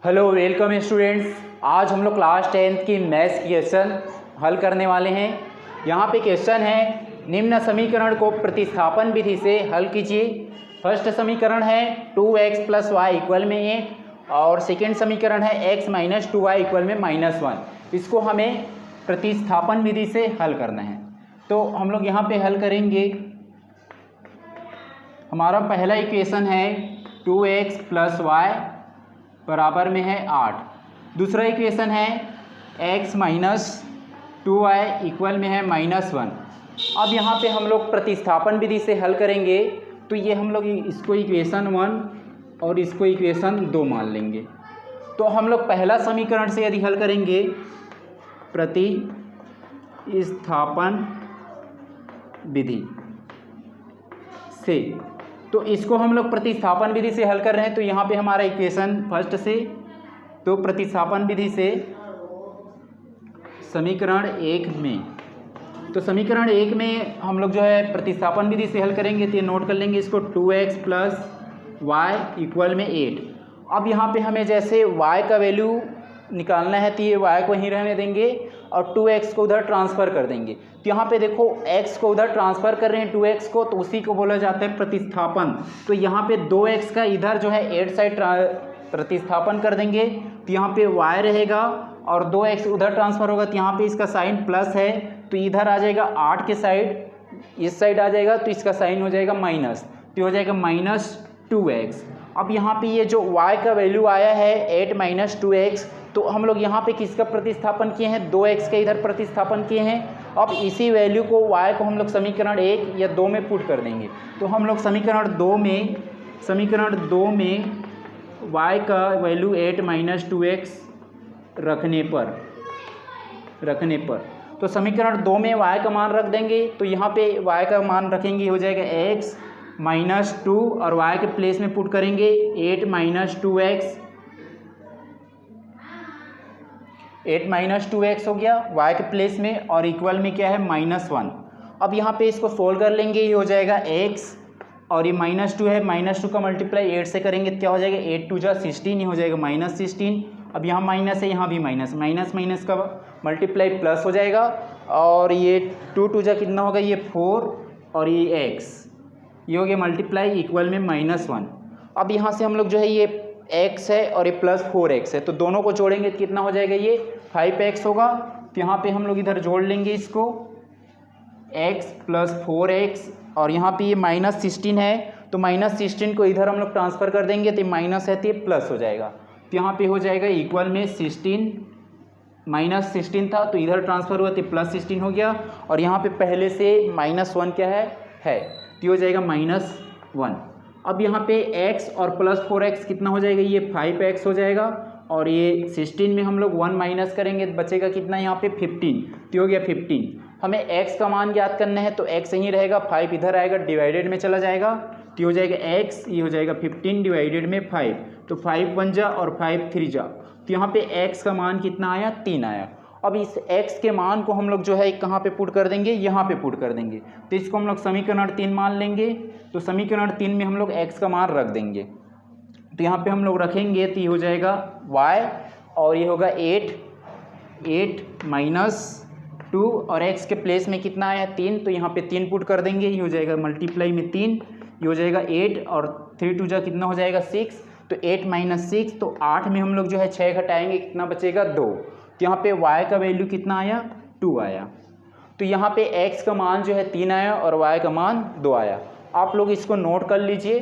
Hello welcome students. आज हम लोग क्लास 10th की मैथ्स की क्वेश्चन हल करने वाले हैं। यहाँ पे क्वेश्चन है, निम्न समीकरण को प्रतिस्थापन विधि से हल कीजिए। फर्स्ट समीकरण है 2x + y = 8 और सेकेंड समीकरण है x - 2y = -1। इसको हमें प्रतिस्थापन विधि से हल करना है। तो हम लोग यहाँ पे हल करेंगे। हमारा पहला इक्वेशन है 2x + y बराबर में है 8। दूसरा इक्वेशन है x - 2y इक्वल में है -1। अब यहाँ पे हम लोग प्रतिस्थापन विधि से हल करेंगे, तो ये हम लोग इसको इक्वेशन 1 और इसको इक्वेशन 2 मान लेंगे। तो हम लोग पहला समीकरण से यदि हल करेंगे प्रतिस्थापन विधि से, तो इसको हम लोग प्रतिस्थापन विधि से हल कर रहे हैं। तो यहाँ पे हमारा इक्वेशन फर्स्ट से, तो प्रतिस्थापन विधि से समीकरण 1 में, तो समीकरण 1 में हम लोग जो है प्रतिस्थापन विधि से हल करेंगे। तो ये नोट कर लेंगे इसको, 2x + y इक्वल में 8। अब यहाँ पे हमें जैसे y का वैल्यू निकालना है, तो ये y को यहीं रहने देंगे और 2x को उधर ट्रांसफ़र कर देंगे। तो यहाँ पे देखो x को उधर ट्रांसफ़र कर रहे हैं 2x को, तो उसी को बोला जाता है प्रतिस्थापन। तो यहाँ पे 2x का इधर जो है 8 साइड प्रतिस्थापन कर देंगे, तो यहाँ पे y रहेगा और 2x उधर ट्रांसफ़र होगा, तो यहाँ पे इसका साइन प्लस है, तो इधर आ जाएगा 8 के साइड, इस साइड आ जाएगा, तो इसका साइन हो जाएगा माइनस, तो हो जाएगा -2x। अब यहाँ पे ये जो y का वैल्यू आया है 8 - 2x, तो हम लोग यहाँ पे किसका प्रतिस्थापन किए हैं, 2x के इधर प्रतिस्थापन किए हैं। अब इसी वैल्यू को y को हम लोग समीकरण 1 या 2 में पुट कर देंगे। तो हम लोग समीकरण 2 में y का वैल्यू 8 - 2x रखने पर तो समीकरण 2 में y का मान रख देंगे। तो यहाँ पे y का मान रखेंगे, हो जाएगा x - 2 और y के प्लेस में पुट करेंगे 8 - 2x, 8 - 2x हो गया y के प्लेस में, और इक्वल में क्या है -1। अब यहाँ पे इसको सोल्व कर लेंगे, ये हो जाएगा x और ये -2 है, -2 का मल्टीप्लाई 8 से करेंगे, क्या हो जाएगा 8 × 2 = 16, ये हो जाएगा -16। अब यहाँ माइनस है, यहाँ भी माइनस, माइनस का मल्टीप्लाई प्लस हो जाएगा, और ये 2 × 2 = कितना होगा, ये 4 और ये x, ये हो गया मल्टीप्लाई इक्वल में -1। अब यहाँ से हम लोग जो है ये x है और ये +4x है, तो दोनों को जोड़ेंगे तो कितना हो जाएगा, ये 5x होगा। तो यहाँ पे हम लोग इधर जोड़ लेंगे इसको, x + 4x, और यहाँ पे ये -16 है, तो -16 को इधर हम लोग ट्रांसफ़र कर देंगे, तो माइनस है तो ये प्लस हो जाएगा। तो यहाँ पे हो जाएगा इक्वल में 16, -16 था तो इधर ट्रांसफ़र हुआ तो +16 हो गया, और यहाँ पे पहले से -1 क्या है, तो हो जाएगा -1। अब यहाँ पे x और +4x कितना हो जाएगा, ये 5x हो जाएगा, और ये 16 में हम लोग 1 माइनस करेंगे तो बचेगा कितना, यहाँ पे 15, तो हो गया 15। हमें x का मान ज्ञात करना है, तो x यहीं रहेगा, 5 इधर आएगा, डिवाइडेड में चला जाएगा, तो हो जाएगा x, ये हो जाएगा 15 डिवाइडेड में 5, तो 5 1 जा और 5 3 जा, तो यहाँ पे x का मान कितना आया, 3 आया। अब इस x के मान को हम लोग जो है कहाँ पे पुट कर देंगे, यहाँ पे पुट कर देंगे, तो इसको हम लोग समीकरण 3 मान लेंगे। तो समीकरण 3 में हम लोग x का मान रख देंगे, तो यहाँ पे हम लोग रखेंगे, तो ये हो जाएगा y और ये होगा 8 - 2, और x के प्लेस में कितना आया 3, तो यहाँ पे 3 पुट कर देंगे, ये हो जाएगा मल्टीप्लाई में 3, ये हो जाएगा 8 और 3 × 2 = कितना हो जाएगा 6, तो 8 - 6, तो 8 में हम लोग जो है 6 घटाएंगे, कितना बचेगा 2। तो यहाँ पे y का वैल्यू कितना आया, 2 आया। तो यहाँ पे x का मान जो है 3 आया और y का मान 2 आया। आप लोग इसको नोट कर लीजिए।